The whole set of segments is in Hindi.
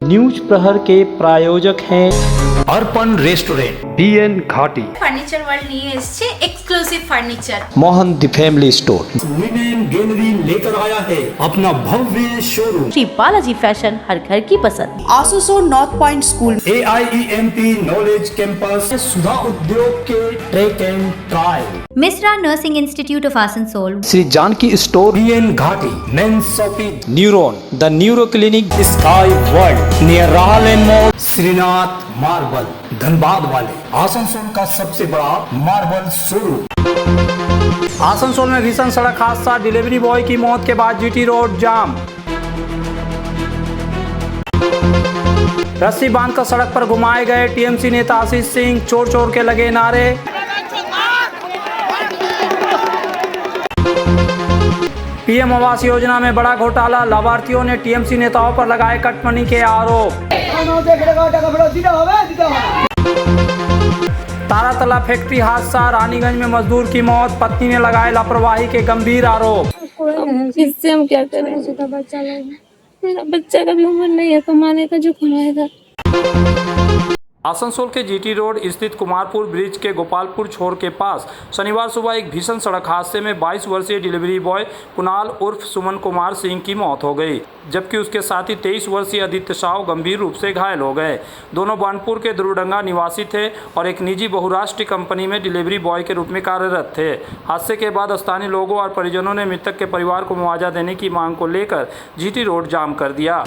न्यूज प्रहर के प्रायोजक हैं Arpan restaurant, BN Ghati, furniture world নিয়ে এসেছে exclusive furniture. Mohan the family store, women gallery लेकर आया है अपना भव्य शोरूम। श्री बालाजी फैशन, हर घर की पसंद। आसोसो North point school, AIEMP knowledge campus, Sudha Udyog के track and trial, Mishra nursing institute of Asansol, Shri Janaki store, BN Ghati, mains shopping, neuron the neuro clinic, sky world near Rahul mall, Shrinath marble Dhanbad वाले, आसनसोल का सबसे बड़ा मार्बल शोरूम। आसनसोल में भीषण सड़क हादसा, डिलीवरी बॉय की मौत के बाद GT रोड जाम। रस्सी बांधकर सड़क पर घुमाए गए TMC नेता आशीष सिंह, चोर चोर के लगे नारे। PM आवास योजना में बड़ा घोटाला, लाभार्थियों ने TMC नेताओं पर लगाए कटमनी के आरोप। तारातला फैक्ट्री हादसा, रानीगंज में मजदूर की मौत, पत्नी ने लगाए लापरवाही के गंभीर आरोप। इससे हम क्या करें? बच्चा मेरा बच्चा का भी उम्र नहीं है कमाने का जो कमाएगा। आसनसोल के GT रोड स्थित कुमारपुर ब्रिज के गोपालपुर छोर के पास शनिवार सुबह एक भीषण सड़क हादसे में 22 वर्षीय डिलीवरी बॉय कुणाल उर्फ सुमन कुमार सिंह की मौत हो गई, जबकि उसके साथी 23 वर्षीय आदित्य साहू गंभीर रूप से घायल हो गए। दोनों बानपुर के दुरुडंगा निवासी थे और एक निजी बहुराष्ट्रीय कंपनी में डिलीवरी बॉय के रूप में कार्यरत थे। हादसे के बाद स्थानीय लोगों और परिजनों ने मृतक के परिवार को मुआवजा देने की मांग को लेकर GT रोड जाम कर दिया।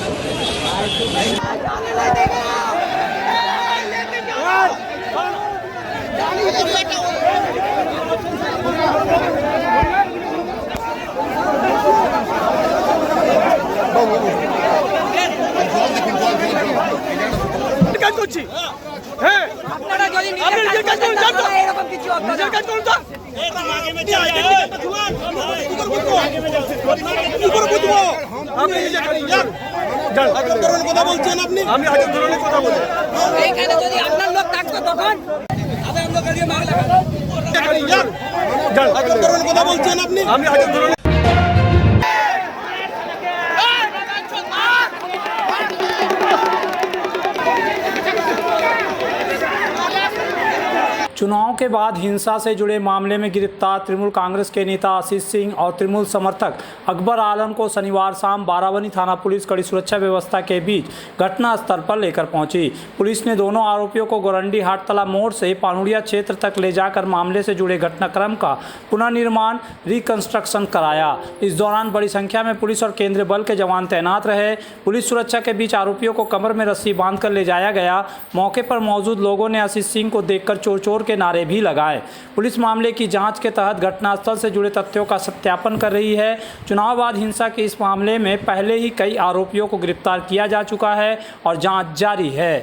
चुनाव के बाद हिंसा से जुड़े मामले में गिरफ्तार तृणमूल कांग्रेस के नेता आशीष सिंह और तृणमूल समर्थक अकबर आलम को शनिवार शाम बाराबनी थाना पुलिस कड़ी सुरक्षा व्यवस्था के बीच घटनास्थल पर लेकर पहुंची। पुलिस ने दोनों आरोपियों को गोरंडी हाटतला मोड़ से पानुड़िया क्षेत्र तक ले जाकर मामले से जुड़े घटनाक्रम का पुनर्निर्माण रिकंस्ट्रक्शन कराया। इस दौरान बड़ी संख्या में पुलिस और केंद्रीय बल के जवान तैनात रहे। पुलिस सुरक्षा के बीच आरोपियों को कमर में रस्सी बांधकर ले जाया गया। मौके पर मौजूद लोगों ने आशीष सिंह को देखकर चोर चोर के नारे भी लगाए। पुलिस मामले की जांच के तहत घटनास्थल से जुड़े तथ्यों का सत्यापन कर रही है। चुनाव बाद हिंसा के इस मामले में पहले ही कई आरोपियों को गिरफ्तार किया जा चुका है और जांच जारी है।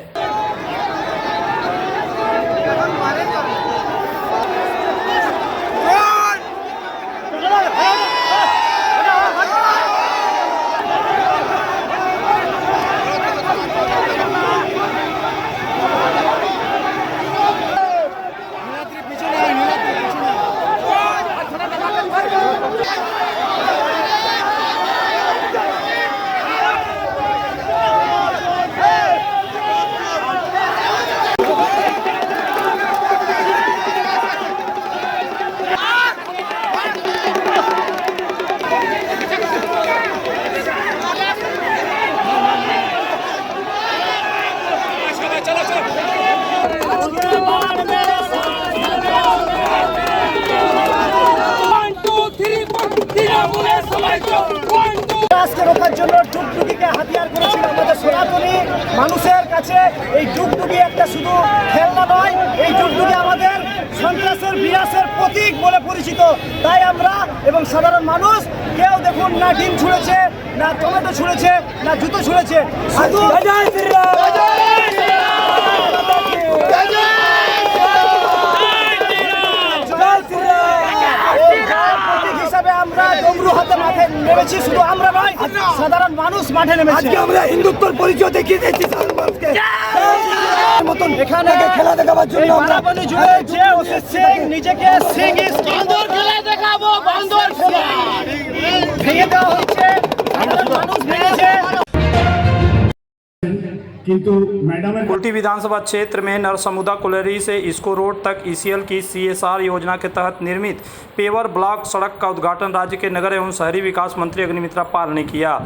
রোখার জন্য ডুগডুগিকে হাতিয়ার করেছিল আমাদের সনাতনী মানুষের কাছে। এই ডুগডুগি একটা শুধু খেলনা নয়, এই ডুগডুগি আমাদের সন্ত্রাসের বিনাশের প্রতীক বলে পরিচিত। তাই আমরা এবং সাধারণ মানুষ কেউ দেখুন না ডিম ছুঁড়েছে, না টমেটো ছুঁড়েছে, না জুতো ছুঁড়েছে, শুধু ডমরু হাতে মাঠে নেমেছি। শুধু আমরা নয়, সাধারণ মানুষ মাঠে নেমেছে। আমরা হিন্দুত্বর পরিচয় দেখিয়ে দিয়েছি মানুষকে। মতন এখানে খেলা দেখাবার জন্য বারাবণী জুড়ে যে এসেছে নিজেকে সিং ইজ বান্দর খেলা দেখাবো, বান্দর ভেঙে দেওয়া হচ্ছে, মানুষ ভেঙেছে। किंतु मैडम कुल्टी विधानसभा क्षेत्र में नरसमुदा कुलरी से इसको रोड तक ईसीएल की CSR योजना के तहत निर्मित पेवर ब्लॉक सड़क का उद्घाटन राज्य के नगर एवं शहरी विकास मंत्री अग्निमित्रा पाल ने किया।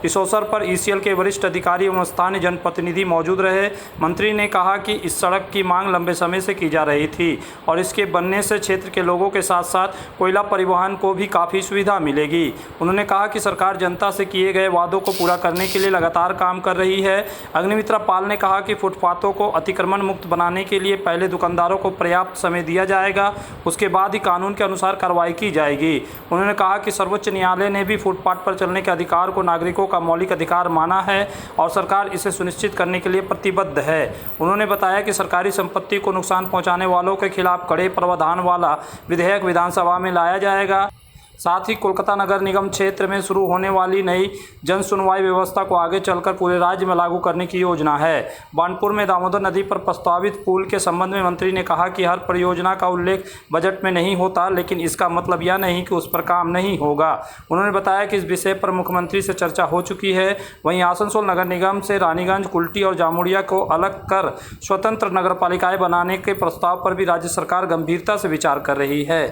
इस अवसर पर ईसीएल के वरिष्ठ अधिकारी एवं स्थानीय जनप्रतिनिधि मौजूद रहे। मंत्री ने कहा कि इस सड़क की मांग लंबे समय से की जा रही थी और इसके बनने से क्षेत्र के लोगों के साथ साथ कोयला परिवहन को भी काफ़ी सुविधा मिलेगी। उन्होंने कहा कि सरकार जनता से किए गए वादों को पूरा करने के लिए लगातार काम कर रही है। अग्निमित्रा पाल ने कहा कि फुटपाथों को अतिक्रमण मुक्त बनाने के लिए पहले दुकानदारों को पर्याप्त समय दिया जाएगा, उसके बाद ही कानून के अनुसार कार्रवाई की जाएगी। उन्होंने कहा कि सर्वोच्च न्यायालय ने भी फुटपाथ पर चलने के अधिकार को नागरिकों का मौलिक अधिकार माना है और सरकार इसे सुनिश्चित करने के लिए प्रतिबद्ध है। उन्होंने बताया कि सरकारी संपत्ति को नुकसान पहुंचाने वालों के खिलाफ कड़े प्रावधान वाला विधेयक विधानसभा में लाया जाएगा। साथ ही कोलकाता नगर निगम क्षेत्र में शुरू होने वाली नई जन सुनवाई व्यवस्था को आगे चलकर पूरे राज्य में लागू करने की योजना है। बानपुर में दामोदर नदी पर प्रस्तावित पुल के संबंध में मंत्री ने कहा कि हर परियोजना का उल्लेख बजट में नहीं होता, लेकिन इसका मतलब यह नहीं कि उस पर काम नहीं होगा। उन्होंने बताया कि इस विषय पर मुख्यमंत्री से चर्चा हो चुकी है। वहीं आसनसोल नगर निगम से रानीगंज, कुल्टी और जामुड़िया को अलग कर स्वतंत्र नगरपालिकाएं बनाने के प्रस्ताव पर भी राज्य सरकार गंभीरता से विचार कर रही है।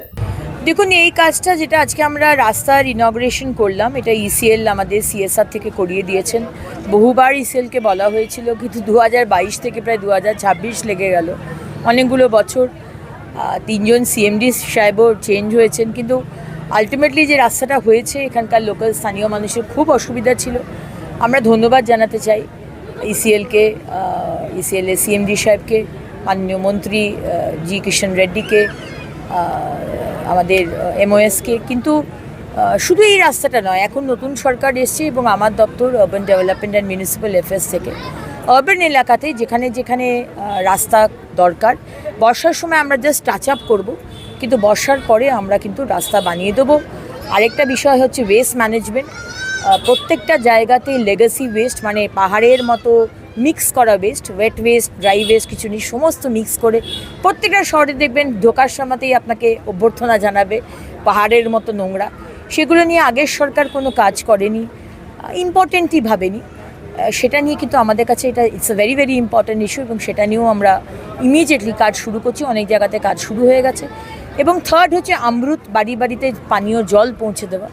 দেখুন এই কাজটা যেটা আজকে আমরা রাস্তার ইনগ্রেশন করলাম, এটা ইসিএল আমাদের সিএসআর থেকে করিয়ে দিয়েছেন। বহুবার ইসিএলকে বলা হয়েছিল, কিন্তু 2022 থেকে প্রায় 2026 লেগে গেল, অনেকগুলো বছর। তিনজন সিএমডি সাহেবও চেঞ্জ হয়েছেন, কিন্তু আলটিমেটলি যে রাস্তাটা হয়েছে এখানকার লোকাল স্থানীয় মানুষের খুব অসুবিধা ছিল। আমরা ধন্যবাদ জানাতে চাই ইসিএলকে, ইসিএলের সিএমডি সাহেবকে, মাননীয় মন্ত্রী জি কিষণ রেড্ডিকে, আমাদের এমওএসকে। কিন্তু শুধু এই রাস্তাটা নয়, এখন নতুন সরকার এসছে এবং আমার দপ্তর urban development and municipal affairs থেকে আরবান এলাকাতে যেখানে যেখানে রাস্তা দরকার, বর্ষার সময় আমরা জাস্ট টাচ আপ করবো, কিন্তু বর্ষার পরে আমরা কিন্তু রাস্তা বানিয়ে দেবো। আরেকটা বিষয় হচ্ছে ওয়েস্ট ম্যানেজমেন্ট। প্রত্যেকটা জায়গাতেই লেগাসি ওয়েস্ট, মানে পাহাড়ের মতো মিক্স করা waste, wet waste, dry waste কিছু নেই, সমস্ত মিক্স করে প্রত্যেকটা শহরে দেখবেন ঢোকার সময়তেই আপনাকে অভ্যর্থনা জানাবে পাহাড়ের মতো নোংরা। সেগুলো নিয়ে আগের সরকার কোনো কাজ করেনি, ইম্পর্টেন্টই ভাবেনি। সেটা নিয়ে কিন্তু আমাদের কাছে এটা it's a very very important issue, এবং সেটা নিয়েও আমরা ইমিডিয়েটলি কাজ শুরু করছি। অনেক জায়গাতে কাজ শুরু হয়ে গেছে। এবং থার্ড হচ্ছে অমৃত, বাড়ি বাড়িতে পানীয় জল পৌঁছে দেওয়া,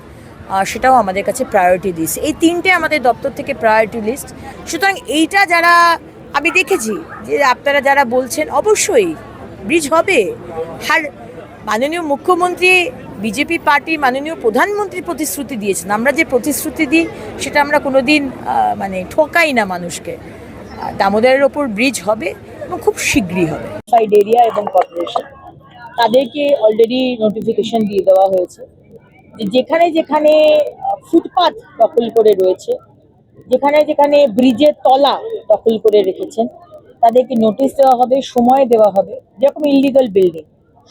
সেটাও আমাদের কাছে প্রায়োরিটি লিস্ট। এই তিনটে আমাদের দপ্তর থেকে প্রায়োরিটি লিস্ট। সুতরাং এইটা যারা আমি দেখেছি যে আপনারা যারা বলছেন, অবশ্যই ব্রিজ হবে। আর মাননীয় মুখ্যমন্ত্রী, বিজেপি পার্টি, মাননীয় প্রধানমন্ত্রী প্রতিশ্রুতি দিয়েছেন। আমরা যে প্রতিশ্রুতি দিই সেটা আমরা কোনো দিন মানে ঠকাই না মানুষকে। দামোদরের ওপর ব্রিজ হবে এবং খুব শীঘ্রই হবে। সাইড এরিয়া এবং কর্পোরেশন তাদেরকে অলরেডি নোটিফিকেশন দিয়ে দেওয়া হয়েছে, যেখানে যেখানে ফুটপাথ দখল করে রয়েছে, যেখানে যেখানে ব্রিজের তলা দখল করে রেখেছেন, তাদেরকে নোটিশ দেওয়া হবে, সময় দেওয়া হবে। যেরকম ইললিগাল বিল্ডিং,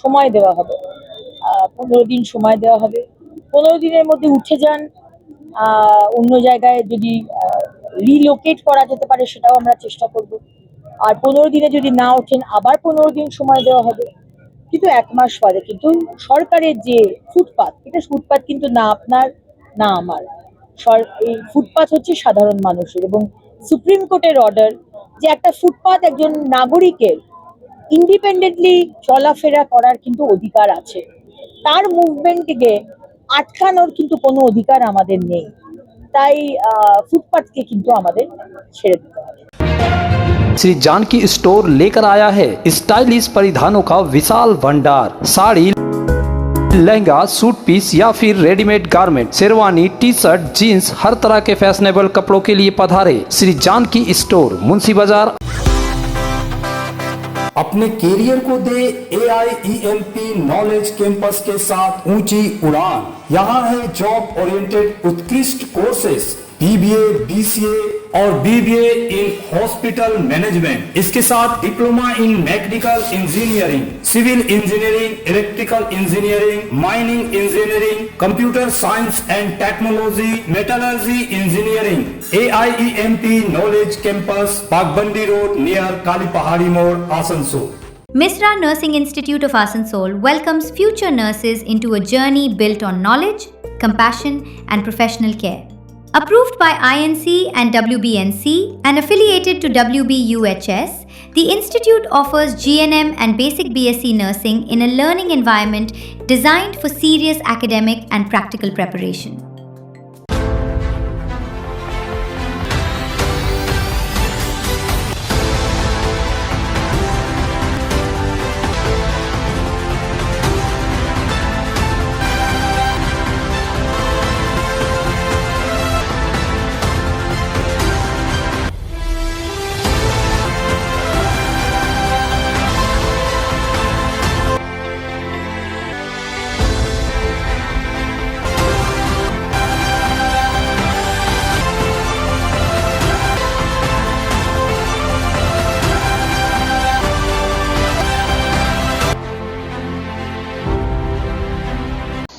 সময় দেওয়া হবে, 15 দিন সময় দেওয়া হবে। 15 দিনের মধ্যে উঠে যান, অন্য জায়গায় যদি রিলোকেট করা যেতে পারে সেটাও আমরা চেষ্টা করব। আর 15 দিনে যদি না ওঠেন আবার 15 দিন সময় দেওয়া হবে। কিন্তু 1 মাস পরে কিন্তু সরকারের যে ফুটপাথ, এটা ফুটপাথ কিন্তু না আপনার না আমার, এই ফুটপাথ হচ্ছে সাধারণ মানুষের। এবং সুপ্রিম কোর্টের অর্ডার যে একটা ফুটপাথ একজন নাগরিকের ইন্ডিপেন্ডেন্টলি চলাফেরা করার কিন্তু অধিকার আছে, তার মুভমেন্টকে আটকানোর কিন্তু কোনো অধিকার আমাদের নেই। তাই ফুটপাথকে কিন্তু আমাদের ছেড়ে দিতে হবে। श्री जानकी स्टोर लेकर आया है स्टाइलिश परिधानों का विशाल भंडार। साड़ी, लहंगा, सूट पीस या फिर readymade garment, sherwani, T shirt, jeans, हर तरह के फैशनेबल कपड़ों के लिए पधारे श्री जानकी स्टोर, मुंशी बाजार। अपने कैरियर को दे AIEMP नॉलेज कैंपस के साथ ऊंची उड़ान। यहाँ है जॉब ओरिएंटेड उत्कृष्ट कोर्सेज, BBA, BCA, और BBA इन हॉस्पिटल मैनेजमेंट। इसके साथ diploma in mechanical engineering, civil engineering, electrical engineering, mining engineering, computer science and technology, metallurgy engineering. AIEMP knowledge campus, Bagbandi road near Kali Pahari More, Asansol. Misra Nursing Institute of Asansol welcomes future nurses into a journey built on knowledge, compassion, and professional care. Approved by INC and WBNC and affiliated to WBUHS, the institute offers GNM and basic BSc nursing in a learning environment designed for serious academic and practical preparation.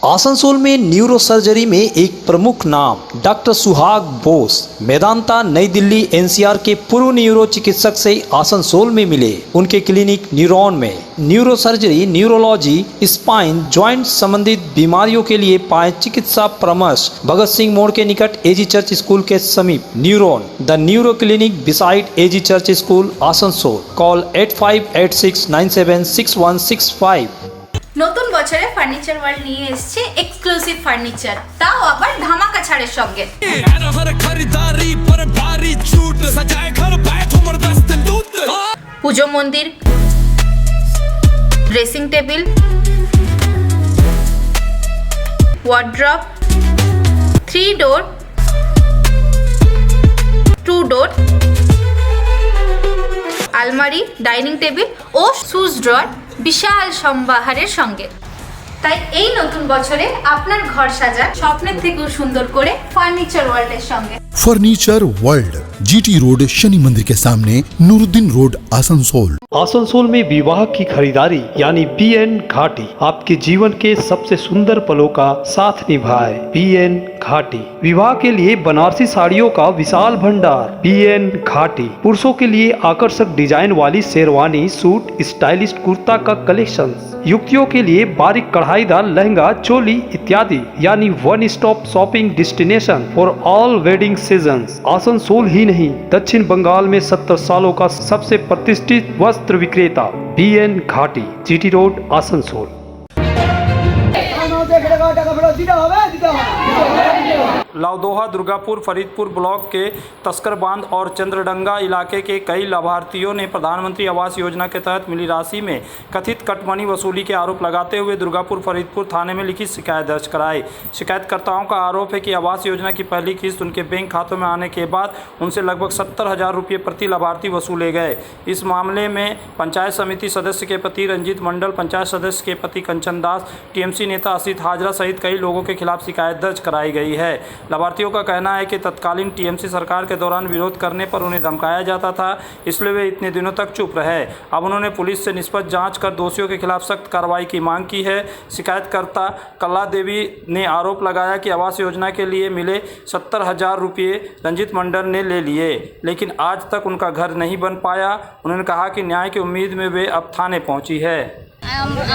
Asansol में न्यूरो सर्जरी में एक प्रमुख नाम डॉक्टर सुहाग बोस मेदांता नई दिल्ली NCR के पूर्व न्यूरो चिकित्सक से आसनसोल में मिले। उनके क्लिनिक न्यूरॉन में neuro surgery, neurology, spine, joint संबंधित बीमारियों के लिए पाए चिकित्सा परामर्श। भगत सिंह मोड़ के निकट AG चर्च स्कूल के समीप neuron, the neuro clinic beside AG church school, Asansol. Call 8586976165। নতুন বছরে ফার্নিচার ওয়ার্ল্ড নিয়ে এসেছে এক্সক্লুসিভ ফার্নিচার, তাও আবার ধামাকা ছাড়ের সঙ্গে। পুজো মন্দির, ড্রেসিং টেবিল, ওয়ার্ড্রপ, 3 ডোর, 2 ডোর, আলমারি, ডাইনিং টেবিল ও শুজ ড্রয়ার বিশাল সম্ভারের সঙ্গে। তাই এই নতুন বছরে আপনার ঘর সাজান স্বপ্নের থেকেও সুন্দর করে ফার্নিচার ওয়ার্ল্ডের সঙ্গে। Furniture world, GT road, Shani मंदिर के सामने, नूरुद्दीन रोड, आसनसोल। आसनसोल में विवाह की खरीदारी यानी BN घाटी आपके जीवन के सबसे सुंदर पलों का साथ निभाए। BN घाटी विवाह के लिए बनारसी साड़ियों का विशाल भंडार। BN घाटी पुरुषों के लिए आकर्षक डिजाइन वाली शेरवानी, सूट, स्टाइलिश कुर्ता का कलेक्शन, युवतियों के लिए बारीक कढ़ाईदार लहंगा, चोली इत्यादि, यानी one stop shopping destination for all wedding seasons. Asansol ही नहीं, दक्षिण बंगाल में 70 सालों का सबसे प्रतिष्ठित वस्त्र विक्रेता BN Ghati, GT road, Asansol. Laudoha, Durgapur, Faridpur block के तस्करबांध और चंद्रडंगा इलाके के कई लाभार्थियों ने प्रधानमंत्री आवास योजना के तहत मिली राशि में कथित कटमनी वसूली के आरोप लगाते हुए दुर्गापुर फरीदपुर थाने में लिखित शिकायत दर्ज कराई। शिकायतकर्ताओं का आरोप है कि आवास योजना की पहली किस्त उनके बैंक खातों में आने के बाद उनसे लगभग 70,000 रुपये प्रति लाभार्थी वसूले गए। इस मामले में पंचायत समिति सदस्य के पति रंजीत मंडल, पंचायत सदस्य के पति कंचन दास, TMC नेता असित हाजरा सहित कई लोगों के खिलाफ शिकायत दर्ज कराई गई है। लाभार्थियों का कहना है कि तत्कालीन TMC सरकार के दौरान विरोध करने पर उन्हें धमकाया जाता था, इसलिए वे इतने दिनों तक चुप रहे। अब उन्होंने पुलिस से निष्पक्ष जांच कर दोषियों के खिलाफ सख्त कार्रवाई की मांग की है। शिकायतकर्ता कला देवी ने आरोप लगाया कि आवास योजना के लिए मिले 70,000 रुपये रंजीत मंडल ने ले लिए, लेकिन आज तक उनका घर नहीं बन पाया। उन्होंने कहा कि न्याय की उम्मीद में वे अब थाने पहुंची है।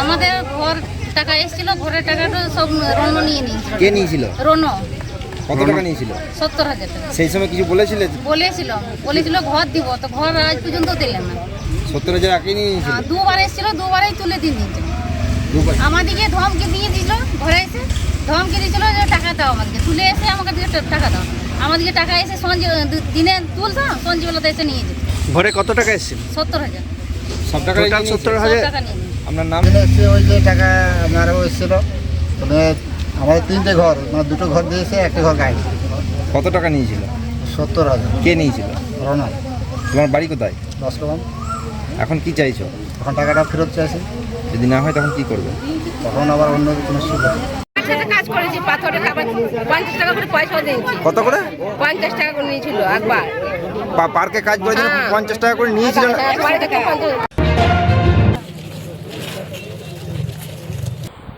আমাদের ঘর টাকা এসেছিল, ঘরের টাকাটা সব রণ নিয়ে নিয়েছিল। কে নিয়েছিল? রণ। কত টাকা নিয়েছিল? 70,000 টাকা। সেই সময় কিছু বলেছিলে? বলেছিল ঘর দিব, তো ঘর আজ পর্যন্ত দিলেন না। 70,000 আগে নিয়েছিল? দুবার এসেছিল, দুবারই তুলে দিয়ে দিয়েছিল। আমাদেরকে ধমকি দিয়ে দিল, ঘরে এসে ধমকি দিয়েছিল যে টাকা দাও আমাদেরকে, তুলে এসে আমাকে টাকা দাও। আমাদেরকে টাকা এসে দিনে তুলতাম, সঞ্জীবেলাতে এসে নিয়ে যেত। ঘরে কত টাকা এসেছিল? 70,000। সব টাকা 70,000 টাকা নিয়ে। আপনার নাম? ওই যে টাকা আপনারও এসেছিল, তবে আমাদের 3টে ঘর, মানে 2টো ঘর দিয়েছে, একটা ঘর গায়ে। কত টাকা নিয়েছিল? 70,000। কে নিয়েছিল? রনা। তোমার বাড়ি কোথায়? দশগ্রাম। এখন কি চাইছো? এখন টাকাটা ফেরত চাইছে। যদি না হয় তখন কি করবে? তখন আবার অন্য কোনো সুযোগ। কাজ করেছি, পাথরের খাবার 50 টাকা করে পয়সা দিয়েছি। কত করে? 50 টাকা করে নিয়েছিল একবার। পার্কে কাজ করেছিল 50 টাকা করে নিয়েছিল না?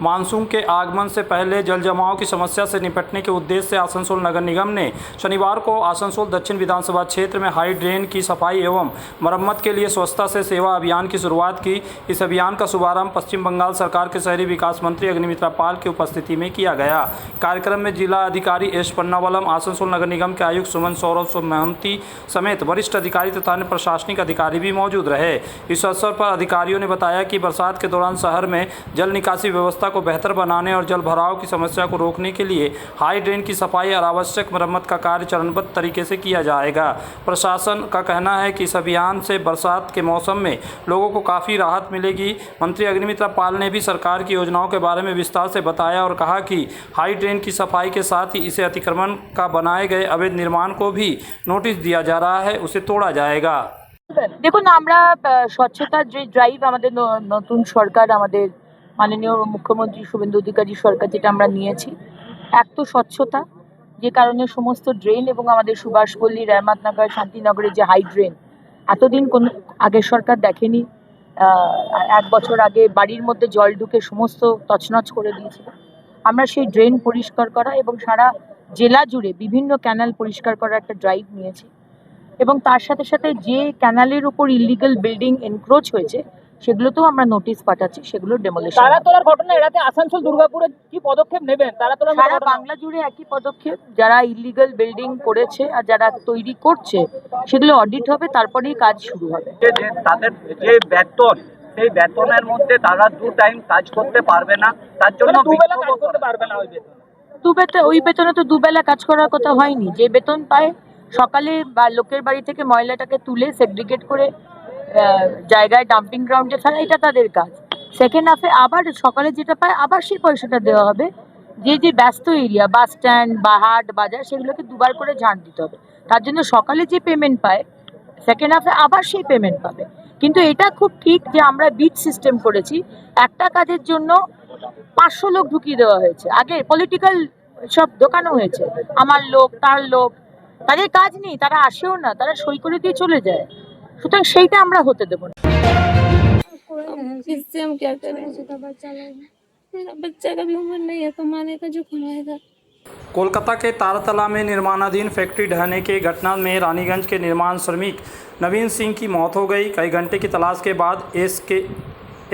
मानसून के आगमन से पहले जल जमाव की समस्या से निपटने के उद्देश्य से आसनसोल नगर निगम ने शनिवार को आसनसोल दक्षिण विधानसभा क्षेत्र में हाई ड्रेन की सफाई एवं मरम्मत के लिए स्वच्छता से सेवा अभियान की शुरुआत की। इस अभियान का शुभारंभ पश्चिम बंगाल सरकार के शहरी विकास मंत्री अग्निमित्रा पाल की उपस्थिति में किया गया। कार्यक्रम में जिला अधिकारी एस पन्नावलम, आसनसोल नगर निगम के आयुक्त सुमन सौरभ महंती समेत वरिष्ठ अधिकारी तथा अन्य प्रशासनिक अधिकारी भी मौजूद रहे। इस अवसर पर अधिकारियों ने बताया कि बरसात के दौरान शहर में जल निकासी व्यवस्था को बेहतर बनाने और जल भराव की समस्या को रोकने के लिए हाई ड्रेन की सफाई और आवश्यक मरम्मत का कार्य चरणबद्ध तरीके से किया जाएगा। प्रशासन का कहना है कि इस अभियान से बरसात के मौसम में लोगों को काफ़ी राहत मिलेगी। मंत्री अग्निमित्रा पाल ने भी सरकार की योजनाओं के बारे में विस्तार से बताया और कहा कि हाई ड्रेन की सफाई के साथ ही इसे अतिक्रमण का बनाए गए अवैध निर्माण को भी नोटिस दिया जा रहा है, उसे तोड़ा जाएगा। দেখুন, আমরা স্বচ্ছতার যে ড্রাইভ আমাদের নতুন সরকার, আমাদের মাননীয় মুখ্যমন্ত্রী শুভেন্দু অধিকারী সরকার যেটা আমরা নিয়েছি, এক তো স্বচ্ছতা, যে কারণে সমস্ত ড্রেন এবং আমাদের সুভাষপল্লী, রহমতনগর, শান্তিনগরের যে হাই ড্রেন এতদিন কোনো আগের সরকার দেখেনি। 1 বছর আগে বাড়ির মধ্যে জল ঢুকে সমস্ত তছনছ করে দিয়েছিল। আমরা সেই ড্রেন পরিষ্কার করা এবং সারা জেলা জুড়ে বিভিন্ন ক্যানাল পরিষ্কার করার একটা ড্রাইভ নিয়েছি এবং তার সাথে সাথে যে ক্যানালের উপর ইলিগাল বিল্ডিং এনক্রোচ হয়েছে সেগুলোতেও আমরা নোটিশ পাঠাচ্ছি, সেগুলো ডেমোলিশন। তারা তোলার ঘটনা এড়াতে আসানসোল দুর্গাপুরে কি পদক্ষেপ নেবেন? তারা তোলার সারা বাংলা জুড়ে একই পদক্ষেপ। যারা ইলিগাল বিল্ডিং করেছে আর যারা তৈরি করছে সেগুলো অডিট হবে, তারপরেই কাজ শুরু হবে। তাদের যে বেতন, সেই বেতনের মধ্যে তারা 2 টাইম কাজ করতে পারবে না, তার জন্য দুবেলা কাজ করতে পারবে না। ওই বেতনে তো দুবেলা কাজ করার কথা হয়নি। যে বেতন পায় সকালে বা লোকের বাড়ি থেকে ময়লাটাকে তুলে সেগ্রিগেট করে জায়গায় ডাম্পিং গ্রাউন্ডে ফেলা, এটা তাদের কাজ। সেকেন্ড হাফে আবার সকালে যেটা পায় আবার সেই পয়সাটা দেওয়া হবে। যে ব্যস্ত এরিয়া, বাস স্ট্যান্ড বা হাট বাজার, সেগুলোকে দুবার করে ঝাঁট দিতে হবে। তার জন্য সকালে যে পেমেন্ট পায় সেকেন্ড হাফে আবার সেই পেমেন্ট পাবে। কিন্তু এটা খুব ঠিক যে আমরা বিট সিস্টেম করেছি, একটা কাজের জন্য 500 লোক ঢুকিয়ে দেওয়া হয়েছে। আগে পলিটিক্যাল সব দোকানও হয়েছে, আমার লোক তার লোক, তাদের কাজ নেই, তারা আসেও না, তারা সই করে দিয়ে চলে যায়। সুতরাং সেইটা আমরা হতে দেবো না। इससे हम क्या करें? मेरा बच्चा का भी उम्र नहीं है कमाने का जो कमाएगा। कोलकाता के तारातला में निर्माणाधीन फैक्ट्री ढहने की घटना में रानीगंज के निर्माण श्रमिक नवीन सिंह की मौत हो गई। कई घंटे की तलाश के बाद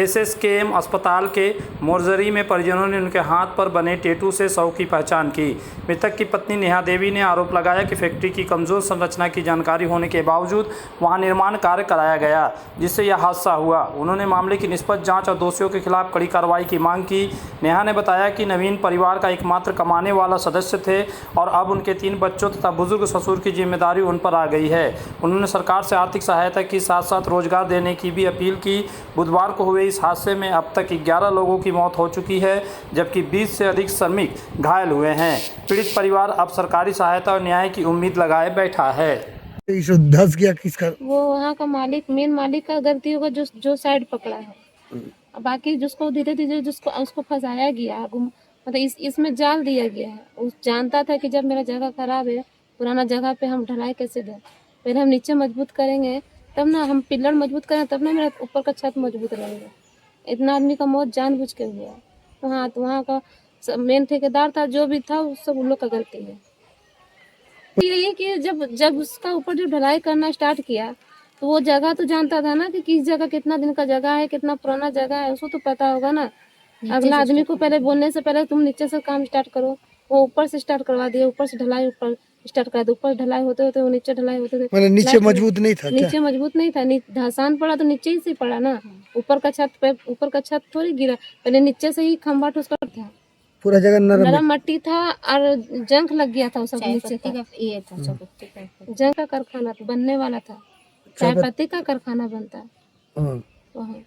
SSKM अस्पताल के मोर्चरी में परिजनों ने उनके हाथ पर बने टैटू से शव की पहचान की। मृतक की पत्नी नेहा देवी ने आरोप लगाया कि फैक्ट्री की कमज़ोर संरचना की जानकारी होने के बावजूद वहां निर्माण कार्य कराया गया, जिससे यह हादसा हुआ। उन्होंने मामले की निष्पक्ष जांच और दोषियों के खिलाफ कड़ी कार्रवाई की मांग की। नेहा ने बताया कि नवीन परिवार का एकमात्र कमाने वाला सदस्य थे और अब उनके 3 बच्चों तथा बुजुर्ग ससुर की जिम्मेदारी उन पर आ गई है। उन्होंने सरकार से आर्थिक सहायता के साथ साथ रोजगार देने की भी अपील की। बुधवार को हुए इस हादसे में अब तक 11 लोगों की मौत हो चुकी है, जबकि 20 से अधिक श्रमिक घायल हुए हैं। पीड़ित परिवार अब सरकारी सहायता और न्याय की उम्मीद लगाए बैठा है। धस गया किसका? वो वहाँ का मालिक, मेन मालिक का गलती होगा जो साइड पकड़ा है। बाकी जिसको धीरे धीरे उसको फंसाया गया, मतलब इसमें जाल दिया गया है। उस जानता था कि जब मेरा जगह खराब है, पुराना जगह पे हम ढलाई कैसे दें, पहले हम नीचे मजबूत करेंगे तब ना, हम पिलर मजबूत करें तब ना मेरा ऊपर का छत मजबूत रहेगा। इतना आदमी का मौत जानबूझ के हुआ। वहाँ का मेन ठेकेदार था, जो भी था, वो सब उन लोग का गलती है। यही कि जब उसका ऊपर जो ढलाई करना स्टार्ट किया तो वो जगह तो जानता था ना कि किस जगह कितना दिन का जगह है, कितना पुराना जगह है, उसको तो पता होगा ना। अगला आदमी को पहले बोलने से पहले तुम नीचे से काम स्टार्ट करो, वो ऊपर से स्टार्ट करवा दिया, ऊपर से ढलाई ऊपर स्टार्ट करा दिया, ऊपर ढलाई होते होते वो नीचे ढलाई होते थे। मतलब नीचे मजबूत नहीं था? नीचे मजबूत नहीं था, धसान पड़ा तो नीचे ही से पड़ा ना, ऊपर का छत थोड़ी गिरा, पहले नीचे से ही खंभा ठोस कर था। पूरा जगह नरम मट्टी था और जंग लग गया था, सब नीचे था। जंग का कारखाना बनने वाला था, चाय पत्ती का कारखाना बनता है वहाँ।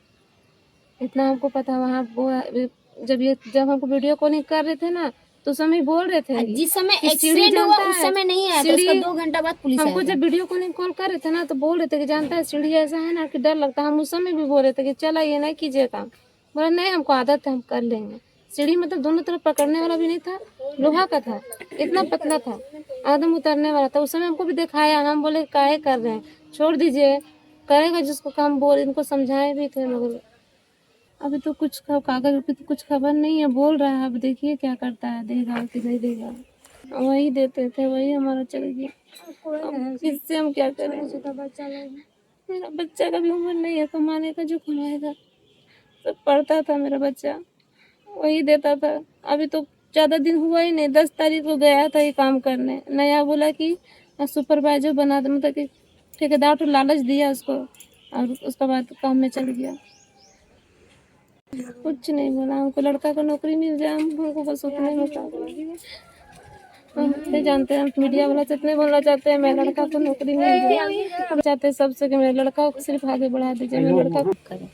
इतना हमको पता। वहाँ जब हमको वीडियो कॉलिंग कर रहे थे ना, तो समय बोल रहे थे, जिस समय एक्सीडेंट हुआ उस समय नहीं आया था, उसका 2 घंटा बाद पुलिस हमको जब वीडियो कॉलिंग कॉल कर रहे थे ना, तो बोल रहे थे कि जानता है सीढ़ी ऐसा है ना कि डर लगता है। हम उस समय भी बोल रहे थे कि चला ये नहीं कीजिए काम, बोला नहीं हमको आदत है, हम कर लेंगे। सीढ़ी मतलब दोनों तरफ पकड़ने वाला भी नहीं था, लोहा का था, इतना पतला था, एकदम उतरने वाला था। उस समय हमको भी दिखाया, हम बोले काहे कर रहे हैं, छोड़ दीजिए, करेगा जिसको काम, बोल इनको समझाए भी थे, मगर अभी तो कुछ कागज की तो कुछ खबर नहीं है। बोल रहा है, अब देखिए क्या करता है, देगा कि नहीं देगा। वही देते थे, वही हमारा चल गया, इससे हम क्या करें। मेरा बच्चा का भी उम्र नहीं है कमाने का, जो कमाएगा। सब पढ़ता था मेरा बच्चा, वही देता था। अभी तो ज़्यादा दिन हुआ ही नहीं, 10 तारीख को गया था ये काम करने। नया बोला कि सुपरवाइजर बना दे, मतलब कि ठेकेदार तो लालच दिया उसको, और उसके बाद काम में चल गया। कुछ नहीं बोला, हमको लड़का को नौकरी मिल जाए, हमको बस उतने में हम नहीं जानते हैं। मीडिया वाला जितने बोलना चाहते हैं, मैं लड़का को नौकरी मिल जाए, हम चाहते हैं सबसे कि मेरे लड़का को सिर्फ आगे बढ़ा दीजिए। मेरे लड़का को करे,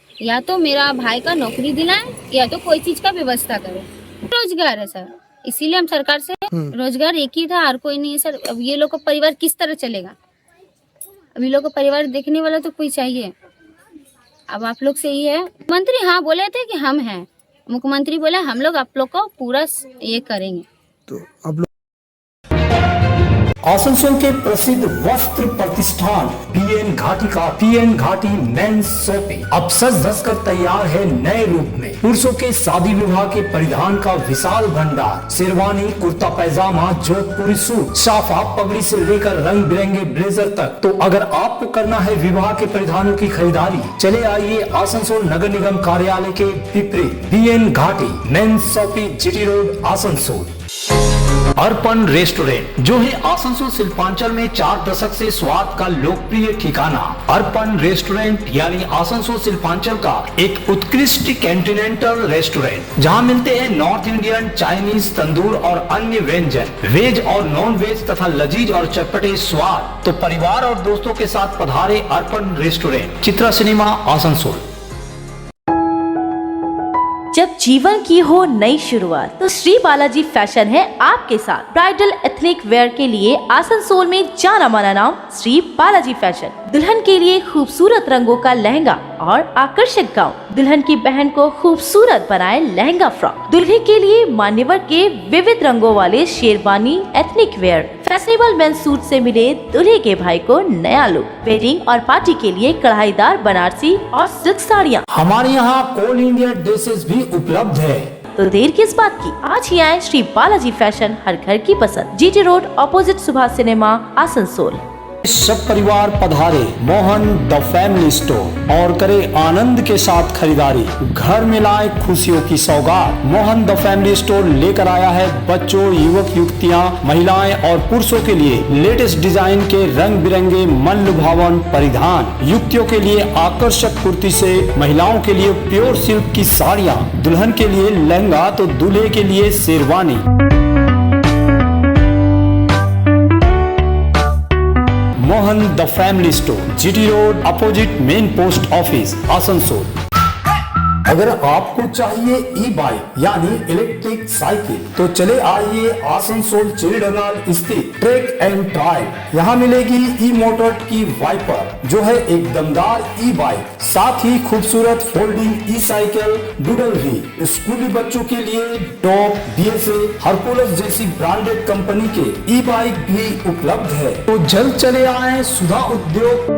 या तो मेरा भाई का नौकरी दिलाए, या तो कोई चीज का व्यवस्था करे। रोजगार है सर, इसीलिए हम सरकार से, रोजगार एक ही था और कोई नहीं है सर। अब ये लोग का परिवार किस तरह चलेगा? अभी लोग का परिवार देखने वाला तो कोई चाहिए। अब आप लोग से ही है, मंत्री हाँ बोले थे कि हम हैं, मुख्यमंत्री बोले हम लोग आप लोग को पूरा ये करेंगे। तो अब आसनसोल के प्रसिद्ध वस्त्र प्रतिष्ठान पीएन घाटी का पीएन घाटी मेंस शॉपिंग अब सज धज कर तैयार है नए रूप में। पुरुषों के शादी विवाह के परिधान का विशाल भंडार, शेरवानी, कुर्ता पैजामा, जोधपुरी सूट, साफा, पगड़ी से लेकर रंग बिरंगे ब्लेजर तक। तो अगर आपको करना है विवाह के परिधानों की खरीदारी, चले आइए आसनसोल नगर निगम कार्यालय के विपरीत पीएन घाटी मेंस शॉपिंग, जीटी रोड, आसनसोल। अर्पण रेस्टोरेंट जो है आसनसोल शिल्पांचल में 4 दशक से स्वाद का लोकप्रिय ठिकाना। अर्पण रेस्टोरेंट यानी आसनसोल शिल्पांचल का एक उत्कृष्ट कॉन्टिनेंटल रेस्टोरेंट, जहां मिलते हैं नॉर्थ इंडियन, चाइनीज, तंदूर और अन्य व्यंजन, वेज और नॉन वेज तथा लजीज और चटपटे स्वाद। तो परिवार और दोस्तों के साथ पधारे अर्पण रेस्टोरेंट, चित्रा सिनेमा, आसनसोल। जब जीवन की हो नई शुरुआत तो श्री बालाजी फैशन है आपके साथ। ब्राइडल एथनिक वेयर के लिए आसनसोल में जाना माना नाम श्री बालाजी फैशन। दुल्हन के लिए खूबसूरत रंगों का लहंगा और आकर्षक गाउन, दुल्हन की बहन को खूबसूरत बनाए लहंगा फ्रॉक, दुल्हे के लिए मान्यवर के विविध रंगों वाले sherwani ethnic wear, fashionable men's suit से मिले दूल्हे के भाई को नया लुक, वेडिंग और पार्टी के लिए कढ़ाईदार बनारसी और सिल्क साड़ियाँ। हमारे यहाँ ऑल इंडिया ड्रेसेस भी उपलब्ध है। तो देर किस बात की, आज ही आए श्री बालाजी फैशन, हर घर की पसंद, GT road, opposite Subhash cinema, Asansol. सब परिवार पधारे मोहन द फैमिली स्टोर और करे आनंद के साथ खरीदारी, घर में लाए खुशियों की सौगात। मोहन द फैमिली स्टोर लेकर आया है बच्चों, युवक युवतियां, महिलाएं और पुरुषों के लिए लेटेस्ट डिजाइन के रंग बिरंगे मन लुभावन परिधान, युवतियों के लिए आकर्षक कुर्ती से, महिलाओं के लिए प्योर सिल्क की साड़ियाँ, दुल्हन के लिए लहंगा तो दूल्हे के लिए sherwani. Mohan the family store, GT road, opposite main post office, Asansol. अगर आपको चाहिए ई बाइक यानी इलेक्ट्रिक साइकिल, तो चले आइए आसनसोल चिड़डंगाल स्थित ट्रैक एंड ड्राइव। यहाँ मिलेगी ई मोटर की वाइपर जो है एक दमदार ई बाइक, साथ ही खूबसूरत फोल्डिंग ई साइकिल, डूडल भी। स्कूली बच्चों के लिए टॉप, डीएसए, हरकुलस जैसी ब्रांडेड कंपनी के ई बाइक भी उपलब्ध है। तो जल्द चले आए सुधा उद्योग।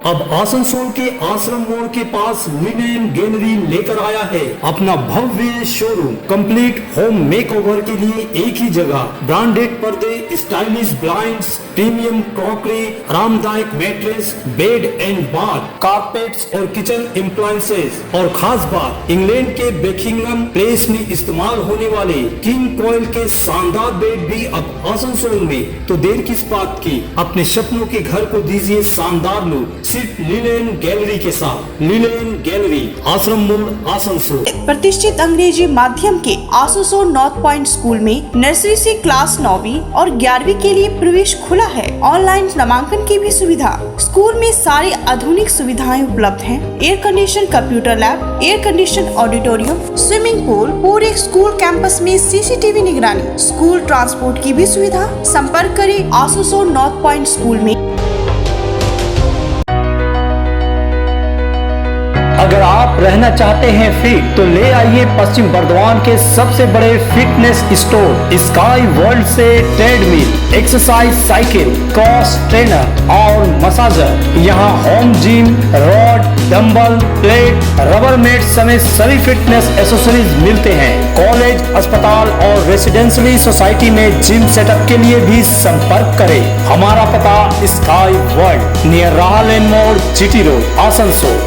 अब आसनसोल के आश्रम मोड़ के पास लिनेन गैलरी लेकर आया है अपना भव्य शोरूम। कंप्लीट होम मेकओवर के लिए एक ही जगह, ब्रांडेड पर्दे, स्टाइलिश ब्लाइंड्स, प्रीमियम क्रॉकरी, आरामदायक mattress, bed and bath, carpets और किचन एप्लायंसेस। और खास बात, इंग्लैंड के बेकिंगम प्लेस में इस्तेमाल होने वाले किंग कॉइल के शानदार बेड भी अब आसनसोल में। तो देर किस बात की, अपने सपनों के घर को दीजिए शानदार लुक सिर्फ लिनेन गैलरी के साथ। लिनेन गैलरी, आश्रम मोड़, आसनसोल। प्रतिष्ठित अंग्रेजी माध्यम के आसनसोल नॉर्थ पॉइंट स्कूल में नर्सरी से क्लास 9वीं और 11वीं के लिए प्रवेश खुला है। ऑनलाइन नामांकन की भी सुविधा। स्कूल में सारी आधुनिक सुविधाएं उपलब्ध हैं। Air condition computer lab, air condition auditorium, swimming pool, पूरे स्कूल कैंपस में सीसीटीवी निगरानी, स्कूल ट्रांसपोर्ट की भी सुविधा। संपर्क करें आसनसोल नॉर्थ पॉइंट स्कूल में। अगर आप रहना चाहते हैं फिट तो ले आइए पश्चिम बर्दवान के सबसे बड़े फिटनेस स्टोर स्काई वर्ल्ड से treadmill, exercise cycle, cross trainer और मसाजर। यहाँ home gym, rod, dumbbell, plate, rubber mat समेत सभी फिटनेस एसेसरीज मिलते हैं। कॉलेज, अस्पताल और रेसिडेंशियली सोसाइटी में जिम सेटअप के लिए भी संपर्क करें। हमारा पता स्काई वर्ल्ड, नियर राहलेन मोड़, जीटी रोड, आसनसोल।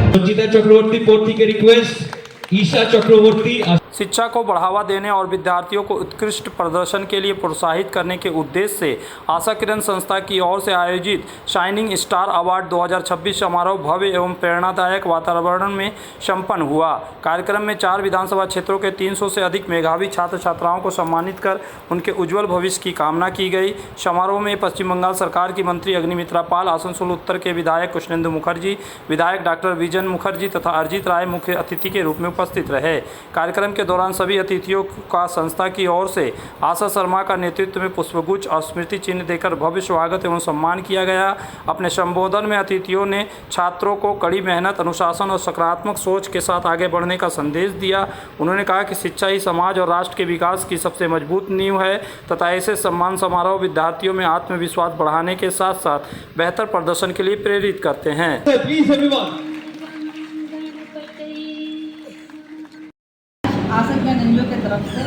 रंजिता चक्रवर्ती पोर्ती के रिक्वेस्ट, ईशा चक्रवर्ती। शिक्षा को बढ़ावा देने और विद्यार्थियों को उत्कृष्ट प्रदर्शन के लिए प्रोत्साहित करने के उद्देश्य से आशा किरण संस्था की ओर से आयोजित शाइनिंग स्टार अवार्ड 2026 समारोह भव्य एवं प्रेरणादायक वातावरण में संपन्न हुआ। कार्यक्रम में 4 विधानसभा क्षेत्रों के 300 से अधिक मेधावी छात्र छात्राओं को सम्मानित कर उनके उज्जवल भविष्य की कामना की गई। समारोह में पश्चिम बंगाल सरकार की मंत्री अग्निमित्रा पाल, आसनसोल उत्तर के विधायक कृष्णेंदु मुखर्जी, विधायक डॉक्टर विजन मुखर्जी तथा अरिजीत राय मुख्य अतिथि के रूप में उपस्थित रहे। कार्यक्रम के दौरान सभी अतिथियों का संस्था की ओर से आशा शर्मा का नेतृत्व में पुष्पगुच्छ और स्मृति चिन्ह देकर भव्य स्वागत एवं सम्मान किया गया। अपने संबोधन में अतिथियों ने छात्रों को कड़ी मेहनत, अनुशासन और सकारात्मक सोच के साथ आगे बढ़ने का संदेश दिया। उन्होंने कहा कि शिक्षा ही समाज और राष्ट्र के विकास की सबसे मजबूत नींव है तथा ऐसे सम्मान समारोह विद्यार्थियों में आत्मविश्वास बढ़ाने के साथ साथ बेहतर प्रदर्शन के लिए प्रेरित करते हैं। आशा किरण एनजीओ की तरफ से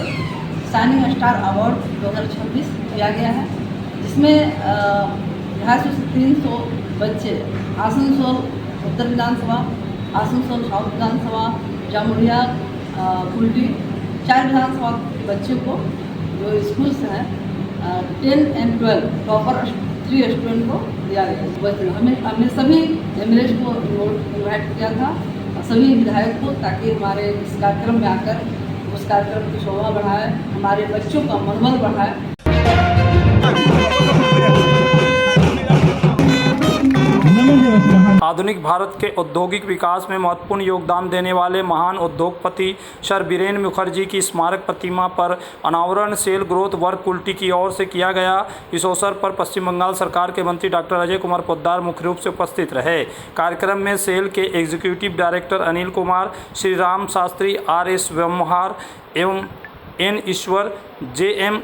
शाइनिंग स्टार अवार्ड 2026 दिया गया है, जिसमें 250 से 300 बच्चे आसनसोल उत्तर विधानसभा, आसनसोल साउथ विधानसभा, जामुड़िया, कुल्टी 4 विधानसभा के बच्चों को जो स्कूल से हैं 10 and 12 टॉपर 3 स्टूडेंट को दिया गया। हमने सभी एमएलएस को इन्वाइट किया था, सभी विधायक को, ताकि हमारे इस कार्यक्रम में आकर उस कार्यक्रम की शोभा बढ़ाए, हमारे बच्चों का मनोबल बढ़ाए। आधुनिक भारत के औद्योगिक विकास में महत्वपूर्ण योगदान देने वाले महान उद्योगपति सर बीरेन मुखर्जी की स्मारक प्रतिमा पर अनावरण सेल ग्रोथ वर्क कुल्टी की ओर से किया गया। इस अवसर पर पश्चिम बंगाल सरकार के मंत्री डॉक्टर अजय कुमार पोद्दार मुख्य रूप से उपस्थित रहे। कार्यक्रम में सेल के executive director Anil Kumar, Shri Ram Shastri, RS व्यवहार एवं N ईश्वर, JM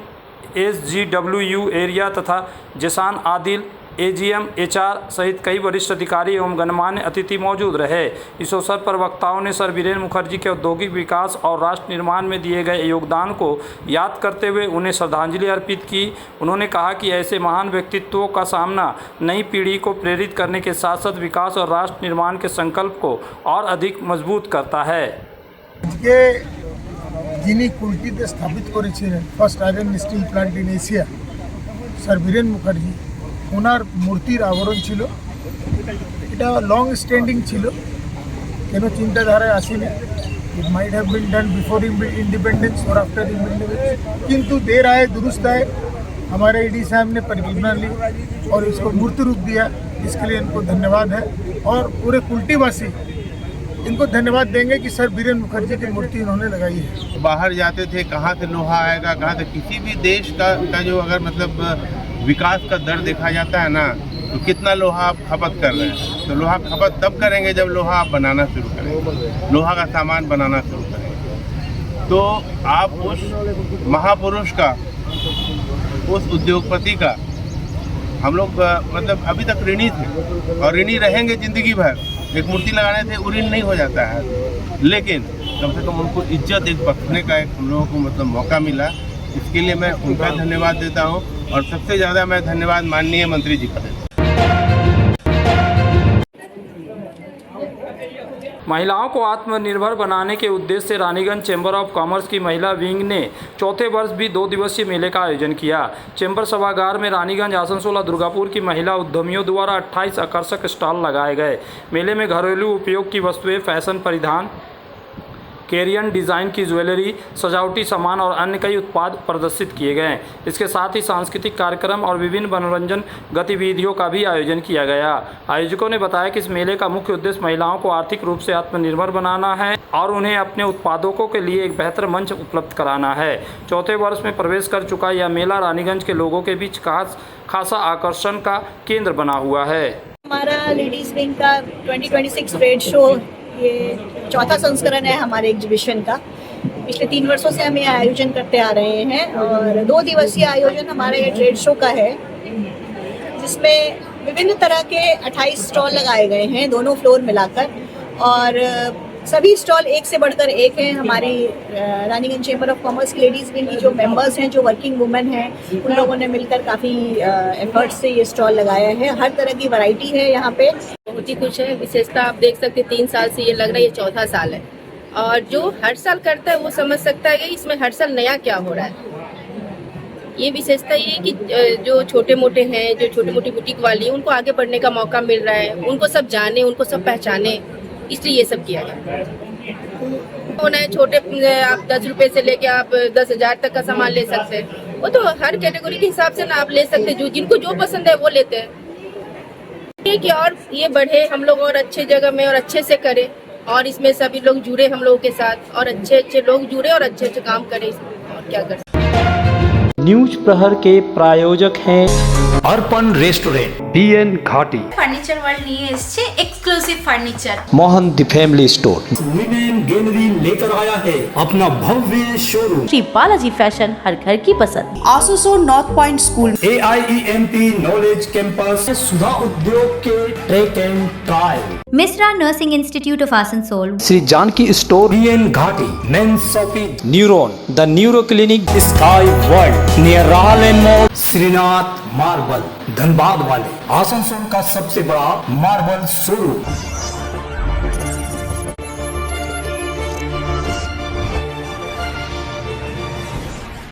SGWU एरिया तथा जसान आदिल, AGM HR सहित कई वरिष्ठ अधिकारी एवं गणमान्य अतिथि मौजूद रहे। इस अवसर पर वक्ताओं ने सर बीरेन मुखर्जी के औद्योगिक विकास और राष्ट्र निर्माण में दिए गए योगदान को याद करते हुए उन्हें श्रद्धांजलि अर्पित की। उन्होंने कहा कि ऐसे महान व्यक्तित्वों का सामना नई पीढ़ी को प्रेरित करने के साथ साथ विकास और राष्ट्र निर्माण के संकल्प को और अधिक मजबूत करता है। যিনি কুল্টিতে স্থাপিত করেছিলেন first iron steel plant in Asia, sir Biren Mukherjee, ওনার মূর্তির আবরণ ছিল। এটা লং স্ট্যান্ডিং ছিল, কেন চিন্তাধারায় আসেনি। It might have been done before independence और आफ्टर इंडिपेंडेंस, किंतु देर आए दुरुस्त आए। हमारे ईडी साहब ने परिकल्पना ली और इसको मूर्ति रूप दिया, इसके लिए इनको धन्यवाद है। और पूरे कुल्टीवासी इनको धन्यवाद देंगे कि सर बीरेन मुखर्जी की मूर्ति इन्होंने लगाई है। बाहर जाते थे, कहाँ से लोहा आएगा, कहाँ से किसी भी देश का जो अगर मतलब विकास का दर देखा जाता है ना, तो कितना लोहा आप खपत कर रहे हैं। तो लोहा खपत तब करेंगे जब लोहा आप बनाना शुरू करेंगे, लोहा का सामान बनाना शुरू करेंगे। तो आप उस महापुरुष का, उस उद्योगपति का हम लोग मतलब अभी तक ऋणी थे और ऋणी रहेंगे ज़िंदगी भर। एक मूर्ति लगाने से ऋण नहीं हो जाता है, लेकिन कम से कम उनको इज्जत एक बख्शने का एक हम लोगों को मतलब मौका मिला। इसके लिए मैं उनका धन्यवाद देता हूँ और सबसे ज़्यादा मैं धन्यवाद माननीय मंत्री जी का देता हूँ। महिलाओं को आत्मनिर्भर बनाने के उद्देश्य से रानीगंज चैम्बर ऑफ कॉमर्स की महिला विंग ने चौथे वर्ष भी 2 दिवसीय मेले का आयोजन किया। चैम्बर सभागार में रानीगंज, आसनसोल और दुर्गापुर की महिला उद्यमियों द्वारा 28 आकर्षक स्टॉल लगाए गए। मेले में घरेलू उपयोग की वस्तुएं, फैशन परिधान, केरियन डिज़ाइन की ज्वेलरी, सजावटी सामान और अन्य कई उत्पाद प्रदर्शित किए गए। इसके साथ ही सांस्कृतिक कार्यक्रम और विभिन्न मनोरंजन गतिविधियों का भी आयोजन किया गया। आयोजकों ने बताया कि इस मेले का मुख्य उद्देश्य महिलाओं को आर्थिक रूप से आत्मनिर्भर बनाना है और उन्हें अपने उत्पादों के लिए एक बेहतर मंच उपलब्ध कराना है। चौथे वर्ष में प्रवेश कर चुका यह मेला रानीगंज के लोगों के बीच खासा आकर्षण का केंद्र बना हुआ है। हमारा लेडीज विंग का 2026 ट्रेड शो ये चौथा संस्करण है हमारे एग्जीबिशन का। पिछले 3 वर्षों से हम ये आयोजन करते आ रहे हैं और 2 दिवसीय आयोजन हमारा ये ट्रेड शो का है, जिसमें विभिन्न तरह के 28 स्टॉल लगाए गए हैं दोनों फ्लोर मिलाकर, और सभी स्टॉल एक से बढ़कर एक हैं। हमारी रानीगंज चेंबर ऑफ कॉमर्स की लेडीज़ विंग की जो मेंबर्स हैं, जो वर्किंग वुमेन हैं, उन लोगों ने मिलकर काफ़ी एफर्ट से ये स्टॉल लगाया है। हर तरह की वैरायटी है यहाँ पे। बहुत ही कुछ है। विशेषता आप देख सकते हैं, 3 साल से ये लग रहा है ये चौथा साल है, और जो हर साल करता है वो समझ सकता है कि इसमें हर साल नया क्या हो रहा है। ये विशेषता ये है कि जो छोटे मोटे हैं, जो छोटी मोटी बुटीक वाली हैं, उनको आगे बढ़ने का मौका मिल रहा है, उनको सब जाने, उनको सब पहचाने, इसलिए ये सब किया गया। होना है छोटे, आप 10 रुपए से लेके आप 10,000 तक का सामान ले सकते हैं। वो तो हर कैटेगरी के हिसाब से ना आप ले सकते हैं, जो जिनको जो पसंद है वो लेते हैं। कि और ये बढ़े, हम लोग और अच्छे जगह में और अच्छे से करें, और इसमें सभी लोग जुड़े हम लोगों के साथ, और अच्छे लोग जुड़े और अच्छे काम करें, और क्या कर। न्यूज प्रहर के प्रायोजक हैं Arpan restaurant, BN Ghati, furniture world নিয়ে এসেছে exclusive furniture. Mohan the family store, women gallery लेकर आया है अपना भव्य शोरूम। श्री बालाजी फैशन, हर घर की पसंद। Asansol north point school, AIEMP knowledge campus, Sudha Udyog के track and trial, Misra Nursing Institute of Asansol, Shri Janaki store, BN Ghati, mains shopping, neuron the neuro clinic, sky world near Rahul mall, Shrinath marble, Dhanbad वाले, आसनसोल का सबसे बड़ा मार्बल शोरूम।